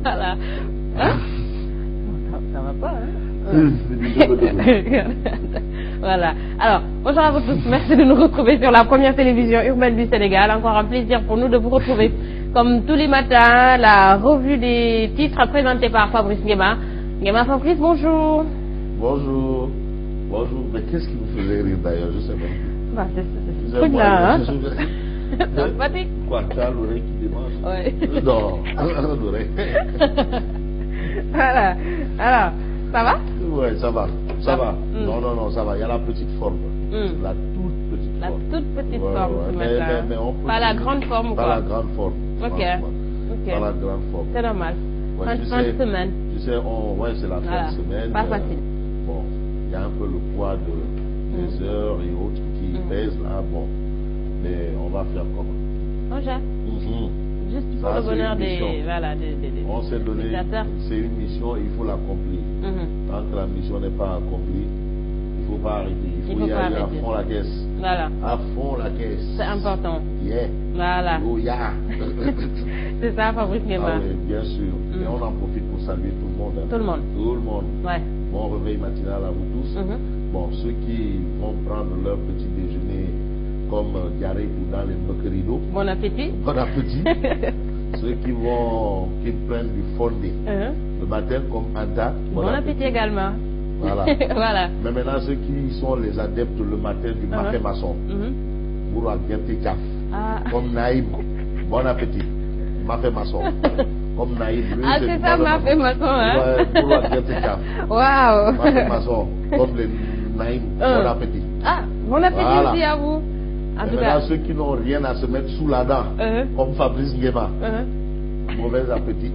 Voilà. Hein? Ça va pas, hein? Voilà. Alors, bonjour à vous tous. Merci de nous retrouver sur la première télévision urbaine du Sénégal. Encore un plaisir pour nous de vous retrouver. Comme tous les matins, la revue des titres présentée par Fabrice Nguema. Nguema Fabrice, bonjour. Bonjour. Bonjour. Mais qu'est-ce qui vous faisait rire d'ailleurs? Je sais pas. Bah, c'est ce truc-là, hein? Sympathique. Quoi, tu as l'oreille qui démange? Oui. Non, l'oreille. Voilà. Alors, ça va? Oui, ça va. Ça va. Mm. Non, ça va. Il y a la petite forme. La toute petite forme. La toute petite forme ce matin. Mais on peut pas la grande forme ou quoi? Pas la grande forme. Ok. Pas la grande forme. C'est normal. Ouais, fin de semaine. Tu sais, c'est la fin de semaine. Pas facile. Bon, il y a un peu le poids des heures et autres qui pèsent là. Bon, mais on va faire comment? Juste pour le bonheur des on s'est donné, c'est une mission, il faut l'accomplir. Tant que la mission n'est pas accomplie, il ne faut pas arrêter. Il faut y aller à fond la caisse. Voilà. À fond la caisse. C'est important. Yeah. Voilà. Oh, yeah. C'est ça, Fabrice Nguema. Ah oui, bien sûr. Et on en profite pour saluer tout le monde. Hein. Tout le monde. Tout le monde. Ouais. Bon réveil matinal à vous tous. Bon, ceux qui vont prendre leur petit déjeuner comme diarrhée ou dans les moqueries d'eau. Bon appétit. Bon appétit. Ceux qui prennent du fondé le matin comme Anta. Bon appétit également. Voilà. Voilà. Mais maintenant, ceux qui sont les adeptes le matin du mafé maçon, pour Agerte Tchaf, comme Naïm, bon appétit. Mafé maçon. Comme Naïm. Ah, c'est ça, mafé maçon, hein? Ouais, pour Agerte Tchaf. Waouh. Mafé maçon, comme les Naïm, bon appétit. Ah, bon appétit voilà. Aussi à vous. En tout cas, ceux qui n'ont rien à se mettre sous la dent, comme Fabrice Nguema, mauvais appétit.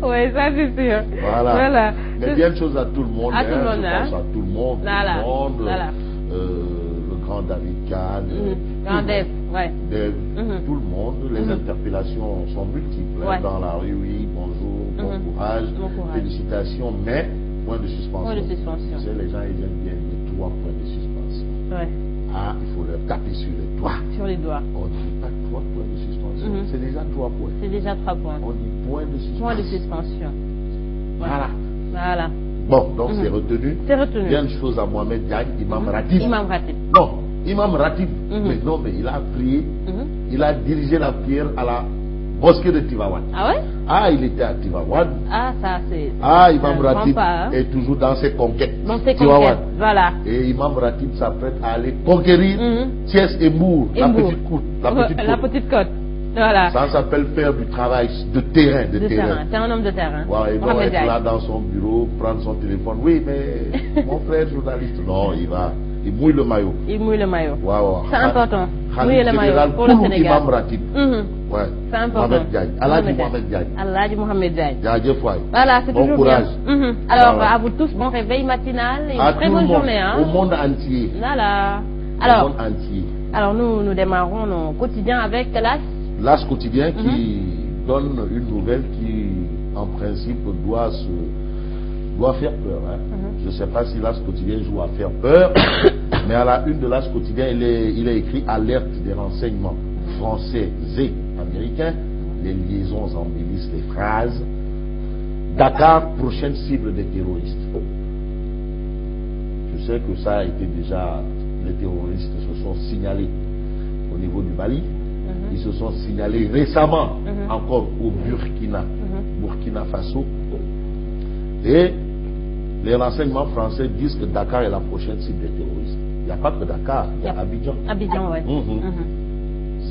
Oui, ça c'est sûr. Voilà. Mais bien de choses à tout le monde. À tout le monde, je pense à tout le monde. Voilà. Le grand David Kahn. Grand Dev, ouais. Tout le monde. Les interpellations sont multiples. Dans la rue, oui, bonjour, bon courage, félicitations, mais point de suspension. Point de suspension. Tu sais, les gens, ils aiment bien les 3 points de suspension. Ouais. Ah, il faut leur taper sur les doigts. Sur les doigts. On ne dit pas 3 points de suspension. C'est déjà 3 points. C'est déjà 3 points. On dit point de suspension. Point de suspension. Voilà. Bon, donc c'est retenu. C'est retenu. Il y a une chose à Mohamed Diagne, Imam Ratib. Imam Ratib. Non, Imam Ratib. Mais non, mais il a prié. Il a dirigé la prière à la mosquée de Tivaouane. Ah ouais? Ah, il était à Tivaouane. Ah, ça c'est. Ah, Imam Ratib est toujours dans ses conquêtes. Dans ses conquêtes, voilà. Et Imam Ratib s'apprête à aller conquérir Thiès et Mbour, la petite côte. La petite côte. Voilà. Ça s'appelle faire du travail de terrain. C'est un homme de terrain. Ouais, il doit être là dans son bureau, prendre son téléphone. Oui, mais mon frère journaliste. Non, il mouille le maillot. Il mouille le maillot. Wow. C'est important. Mouiller le maillot pour le Sénégal. Imam Ratib. Ouais. C'est important. Mohamed Diagne. Alhaji Mohamed Diagne. Alhaji Mohamed Diagne. Voilà, c'est toujours courage. Bien. Alors, à vous tous, bon réveil matinal et une très bonne journée. Hein. Au monde entier. Voilà. Alors, au monde entier. Alors, nous démarrons nos quotidiens avec l'As quotidien qui donne une nouvelle qui, en principe, doit faire peur. Hein. Je ne sais pas si l'As quotidien joue à faire peur, mais à la une de l'As quotidien, il est écrit alerte des renseignements français et américains. Les liaisons embellissent les phrases. Dakar, prochaine cible des terroristes. Je sais que ça a été déjà, les terroristes se sont signalés au niveau du Mali. Ils se sont signalés récemment encore au Burkina Faso. Et les renseignements français disent que Dakar est la prochaine cible des terroristes. Il n'y a pas que Dakar, il y a Abidjan. Abidjan, oui.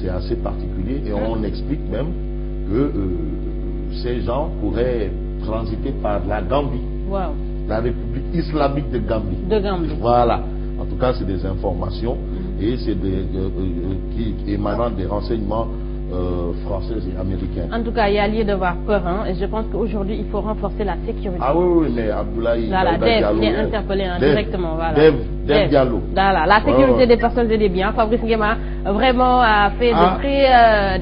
C'est assez particulier et on explique même que ces gens pourraient transiter par la Gambie. Wow. La République islamique de Gambie. Voilà. En tout cas, c'est des informations et c'est qui émanent des renseignements français et américains. En tout cas, il y a lieu d'avoir peur, hein, et je pense qu'aujourd'hui, il faut renforcer la sécurité. Ah oui, mais Abdoulaye Diallo, il est interpellé directement. Voilà. Dev Diallo. Voilà, la sécurité des personnes et des biens. Fabrice Nguema vraiment a fait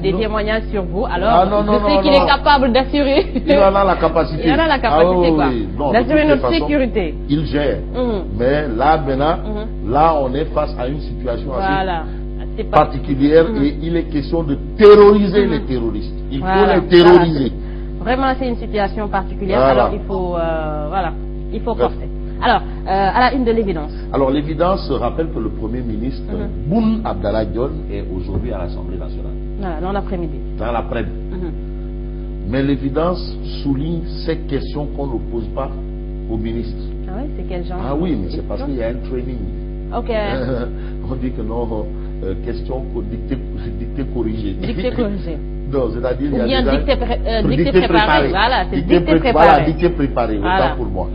des témoignages sur vous. Alors, je sais qu'il est capable d'assurer. Il en a la capacité. Il en a la capacité, d'assurer notre sécurité. Il gère. Mais là, maintenant, là, on est face à une situation assez particulière et il est question de terroriser les terroristes. Il faut les terroriser. Vraiment, c'est une situation particulière. Voilà. Alors, il faut, voilà, il faut forcer. Alors, à la une de l'évidence. Alors, l'évidence rappelle que le Premier ministre, Boun Abdallah Dionne, est aujourd'hui à l'Assemblée nationale. Voilà, dans l'après-midi. Dans l'après-midi. Mais l'évidence souligne ces questions qu'on ne pose pas au ministre. Ah oui, c'est quel genre? Ah oui, mais c'est parce qu'il y a un training. Ok. On dit que non, question dictée corrigée. Dictée corrigée. Non, c'est-à-dire il y a bien déjà dictée préparée. Voilà, c'est dictée préparée. Voilà, dictée préparée, Voilà. autant pour moi.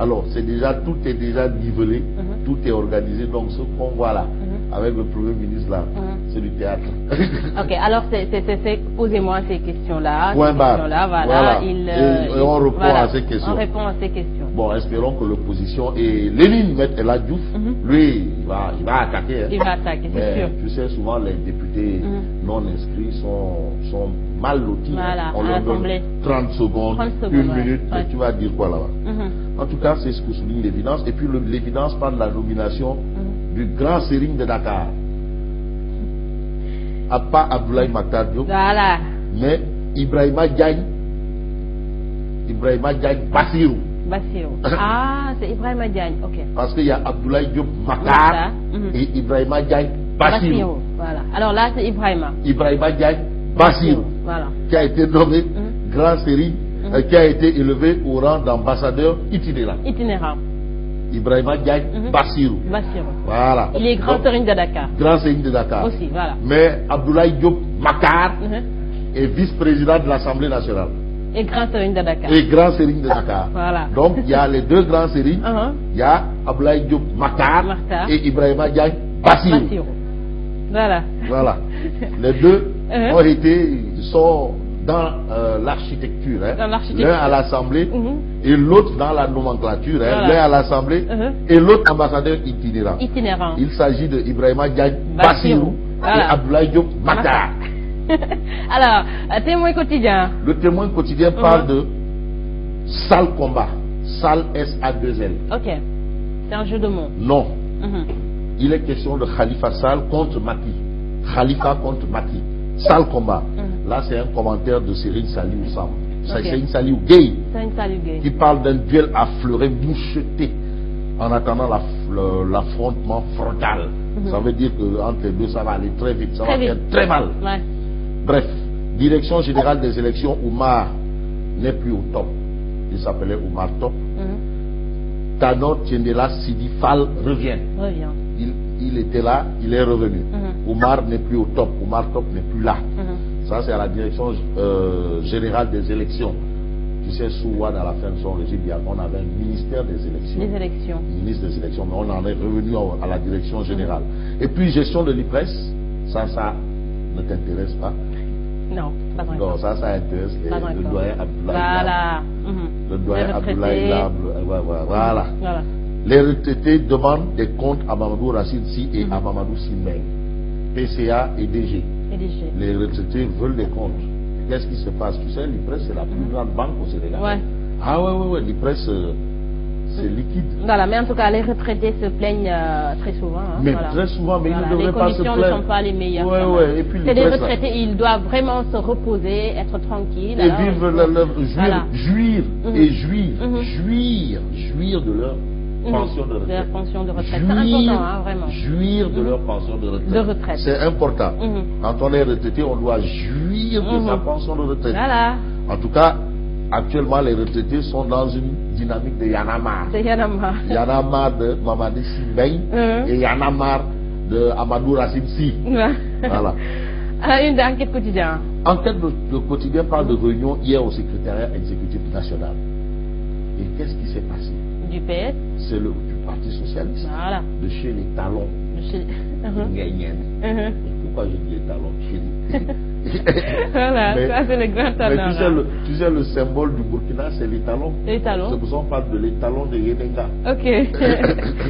Alors, c'est déjà, tout est déjà nivelé, tout est organisé. Donc, ce qu'on voit là, avec le Premier ministre là, c'est du théâtre. Ok, alors posez-moi ces questions-là. Point barre. Voilà. Et on répond à ces questions. On répond à ces questions. Bon, espérons que l'opposition et Lénine, Maître El Hadj Diouf, lui, il va attaquer. Hein. Il va attaquer, c'est sûr. Tu sais, souvent les députés non inscrits sont mal lotis. Voilà, on leur donne 30 secondes, 1 minute, mais tu vas dire quoi là-bas. En tout cas, c'est ce que souligne l'évidence. Et puis l'évidence parle de la nomination du grand Serigne de Dakar. Pas Abdoulaye Makhtar Diop, voilà. mais Ibrahima Diagne Bassirou. Ah, c'est Ibrahima Diagne, ok. Parce qu'il y a Abdoulaye Diop Makhtar et Ibrahima Diagne Bassirou. Voilà. Alors là, c'est Ibrahima Diagne Bassirou, voilà. Qui a été nommé grand Serigne, qui a été élevé au rang d'ambassadeur itinérant. Ibrahima Diagne Bassirou. Voilà. Il est grand Serigne de Dakar. Grand Serigne de Dakar. Aussi, voilà. Mais Abdoulaye Diop Makhtar est vice-président de l'Assemblée nationale. Et grand Serigne de Dakar. Et grand Serigne de Dakar. Voilà. Donc il y a les deux grands Serignes. Il y a Abdoulaye Diop Makhtar et Ibrahima Diagne Bassirou. Voilà. Les deux sont dans l'architecture. L'un à l'Assemblée et l'autre dans la nomenclature. L'un à l'Assemblée et l'autre ambassadeur itinérant. Il s'agit de Ibrahima Diagne Bassirou et Abdoulaye Diop Makhtar. Alors, Témoin quotidien. Le Témoin quotidien parle de sale combat. Sale S-A-2-L. Ok. C'est un jeu de mots. Non. Il est question de Khalifa Sall contre Macky. Khalifa contre Macky. Sale combat. Là, c'est un commentaire de Serigne Saliou Samb. Serigne Saliou Gueye. Qui parle d'un duel à fleuret moucheté en attendant l'affrontement frontal. Ça veut dire qu'entre les deux, ça va aller très vite. Ça va faire très mal. Ouais. Bref, direction générale des élections, Oumar n'est plus au top. Il s'appelait Oumar Top. Tanor Tiendela Sidi Fall revient. Il était là, il est revenu. Oumar n'est plus au top. Oumar Top n'est plus là. Ça, c'est à la direction générale des élections. Tu sais, sous Ouad, à la fin de son régime, on avait un ministère des élections. Ministre des élections, mais on en est revenu à la direction générale. Et puis, gestion de l'IPRES, ça ne t'intéresse pas? Non, pas encore. Non, ça intéresse le doyen Abdoulaye. Voilà. Le doyen Abdoulaye Lable. Voilà. Les retraités demandent des comptes à Mamadou Racine Sy et à Mamadou Simbeng. PCA et DG. Les retraités veulent des comptes. Qu'est-ce qui se passe? Tu sais, l'IPRES, c'est la plus grande banque au Sénégal. Ah ouais, l'IPRES, c'est liquide. Voilà, mais en tout cas, les retraités se plaignent très souvent. Mais très souvent, mais ils ne devraient pas se plaindre. Les conditions ne sont pas les meilleures. Et puis c'est des retraités, ils doivent vraiment se reposer, être tranquilles. Et vivre, jouir de leur pension de retraite. C'est important, vraiment. Jouir de leur pension de retraite. C'est important. Quand on est retraité, on doit jouir de sa pension de retraite. Voilà. En tout cas, actuellement, les retraités sont dans une dynamique de Yanamar. Yanamar de Mamadi Simbeng et Yanamar de Amadou Racine Sy. Voilà. À une d'enquête quotidien. Enquête de quotidien parle de réunion hier au secrétariat exécutif national. Et qu'est-ce qui s'est passé? Du PS. C'est du Parti Socialiste. Voilà. De chez les talons. Et pourquoi je dis les talons? Voilà, ça c'est le grand talon. Mais tu sais, le symbole du Burkina, c'est les talons. Les talons. C'est pour ça qu'on parle de les talons de Yenenga. Ok.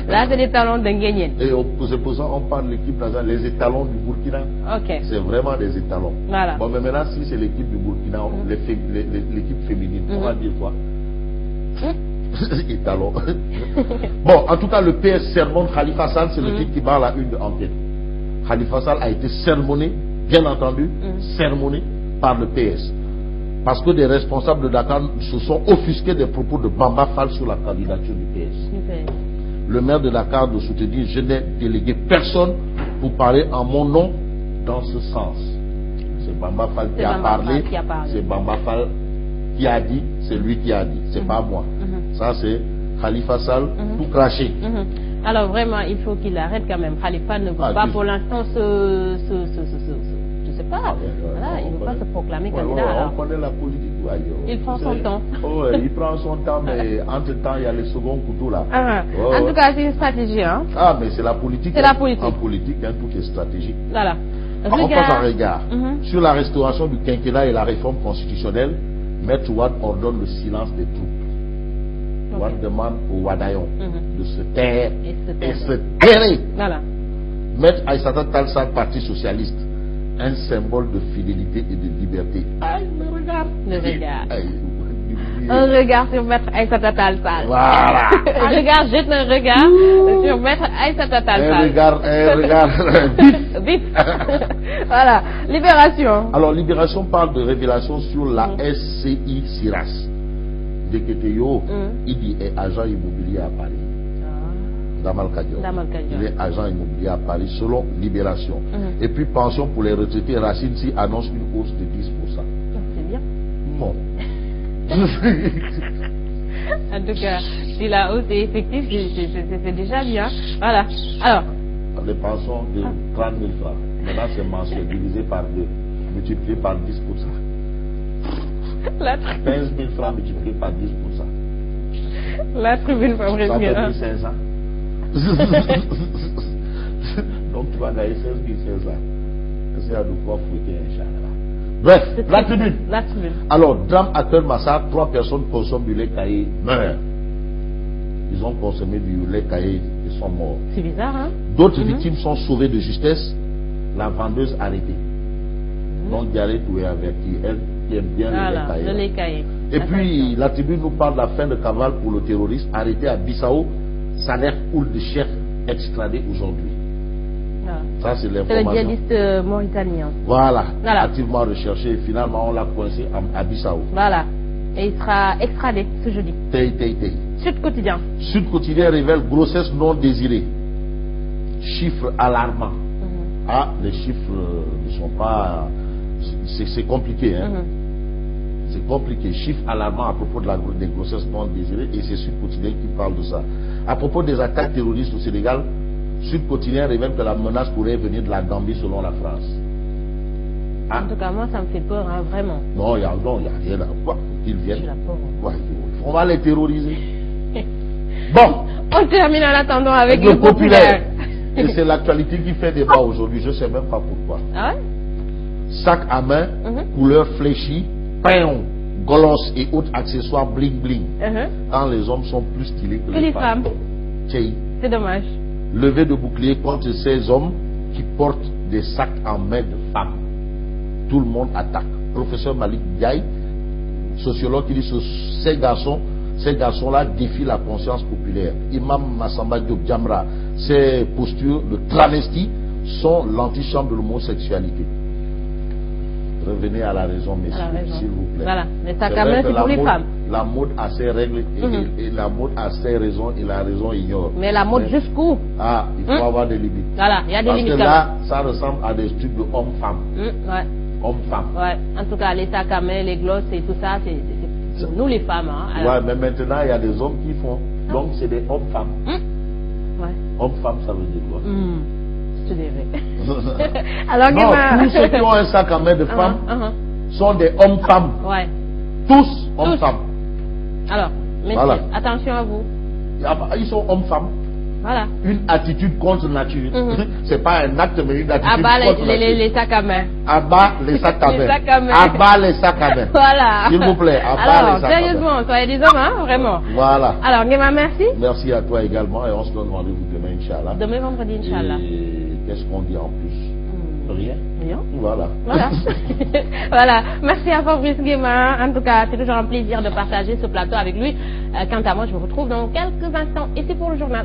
Là, c'est les talons de Nguyen. Et c'est pour ça qu'on parle de l'équipe nationale, les étalons du Burkina. Ok. C'est vraiment des étalons. Voilà. Bon, mais maintenant, si c'est l'équipe du Burkina, l'équipe féminine, on va dire quoi? Étalons. Bon, en tout cas, le PS sermonne Khalifa Sall, c'est le titre qui parle à une enquête. Khalifa Sall a été sermonné, bien entendu, sermonné par le PS. parce que des responsables de Dakar se sont offusqués des propos de Bamba Fall sur la candidature du PS. Super. Le maire de Dakar de soutenir, je n'ai délégué personne pour parler en mon nom dans ce sens. C'est Bamba Fall qui a parlé, c'est Bamba Fall qui a dit, c'est lui qui a dit, c'est pas moi. Ça c'est Khalifa Sall, tout craché. Alors vraiment, il faut qu'il arrête quand même. Khalifa ne veut pas pour l'instant je sais pas, voilà, il ne veut pas se proclamer candidat. On connaît la politique. Il prend son temps. Il prend son temps, mais entre-temps, il y a les seconds couteaux là. En tout cas, c'est une stratégie. Hein. Ah, mais c'est la politique. C'est la politique. En politique, tout est stratégique. Voilà. On passe un regard. Sur la restauration du quinquennat et la réforme constitutionnelle, Maître Wade ordonne le silence des troupes. Wade demande au Wadayon de se taire et se taire. Voilà. Maître Aïssata Tall Sall, Parti socialiste, un symbole de fidélité et de liberté. Aïe, me regarde. Le regard. Un regard sur Maître Aïssata Tall Sall. Voilà. Jette un regard sur Maître Aïssata Tall Sall. Un regard vite. Voilà. Libération. Alors, Libération parle de révélation sur la SCI Siras. Deketeyo, il dit est agent immobilier à Paris. Damal Kadior. Il est agent immobilier à Paris selon Libération. Et puis pension pour les retraités, Racine si annonce une hausse de 10%. C'est bien. Bon. En tout cas, si la hausse est effective, c'est déjà bien. Voilà. Alors. Les pensions de 30 000 francs. Maintenant, c'est mensuel divisé par 2, multiplié par 10%. 15 000 francs multiplié par 10%. La tribune Fabrice Nguema. Ça fait 1500. Donc tu vas gagner 16 500. C'est à deux fois fouetter, Inch'Allah. Bref, la tribune. Alors, drame actuel massacre, 3 personnes consomment du lait caillé, meurent. Ils ont consommé du lait caillé, ils sont morts. C'est bizarre, hein? D'autres victimes sont sauvées de justesse, la vendeuse arrêtée. Donc, Diaré tout est averti. Elle qui aime bien le lait caillé. Et puis, la tribune nous parle de la fin de cavale pour le terroriste arrêté à Bissau. Saleh Ould Cheikh extradé aujourd'hui. Ça, c'est l'information. C'est le djihadiste mauritanien. Voilà. Activement recherché. Et finalement, on l'a coincé à Bissau. Voilà. Et il sera extradé ce jeudi. Sud Quotidien. Sud Quotidien révèle grossesse non désirée. Chiffres alarmants. Ah, les chiffres ne sont pas... C'est compliqué, hein. C'est compliqué. Chiffres alarmants à propos des grossesses non désirées, et c'est Sud Quotidien qui parle de ça. À propos des attaques terroristes au Sénégal, Sud Quotidien révèle que la menace pourrait venir de la Gambie selon la France. En tout cas, moi, ça me fait peur, hein, vraiment. Non, il n'y a rien à voir. Qu'ils viennent. Ouais, on va les terroriser. Bon. On termine en attendant avec le populaire. Et c'est l'actualité qui fait débat aujourd'hui. Je ne sais même pas pourquoi. Ah ouais? Sac à main, couleur fléchie, pain, golos et autres accessoires bling bling. Quand les hommes sont plus stylés que les femmes. C'est dommage. Levée de bouclier contre ces hommes qui portent des sacs en main de femmes. Tout le monde attaque. Professeur Malik Diaye, sociologue, qui dit que ces garçons-là défient la conscience populaire. Imam Massamba Diop Djamra, ces postures de travesti sont l'antichambre de l'homosexualité. Revenez à la raison, messieurs, s'il vous plaît. Voilà, les sacs à main, c'est pour les femmes. La mode a ses règles et la mode a ses raisons et la raison ignore. Mais la mode jusqu'où? Ah, il faut avoir des limites. Voilà, il y a des limites. Parce que là, ça ressemble à des trucs de homme-femme. Ouais. Homme-femme. Ouais. En tout cas, les sacs à main, les glosses et tout ça, c'est nous les femmes. Hein. Ouais, mais maintenant, il y a des hommes qui font. Donc, c'est des hommes-femmes. Ouais. Homme-femme, ça veut dire quoi? C'est vrai. Alors, non, tous ceux qui ont un sac à main de femme sont des hommes-femmes. Ouais. Tous hommes-femmes. Alors, messieurs, attention à vous. Ils sont hommes-femmes. Voilà. Une attitude contre nature. C'est pas un acte, mais une attitude contre nature. Les sacs à main. Abat les sacs à main. Abat les sacs à main. Voilà. S'il vous plaît, abat les sacs à main. Sérieusement, soyez des hommes, hein, vraiment. Voilà. Alors, Nguema, merci. Merci à toi également, et on se donne rendez-vous demain, Inch'Allah. Demain, vendredi, Inch'Allah. Qu'est-ce qu'on dit en plus? Rien. Voilà. Voilà. Merci à Fabrice Nguema. En tout cas, c'est toujours un plaisir de partager ce plateau avec lui. Quant à moi, je vous retrouve dans quelques instants. Et c'est pour le journal.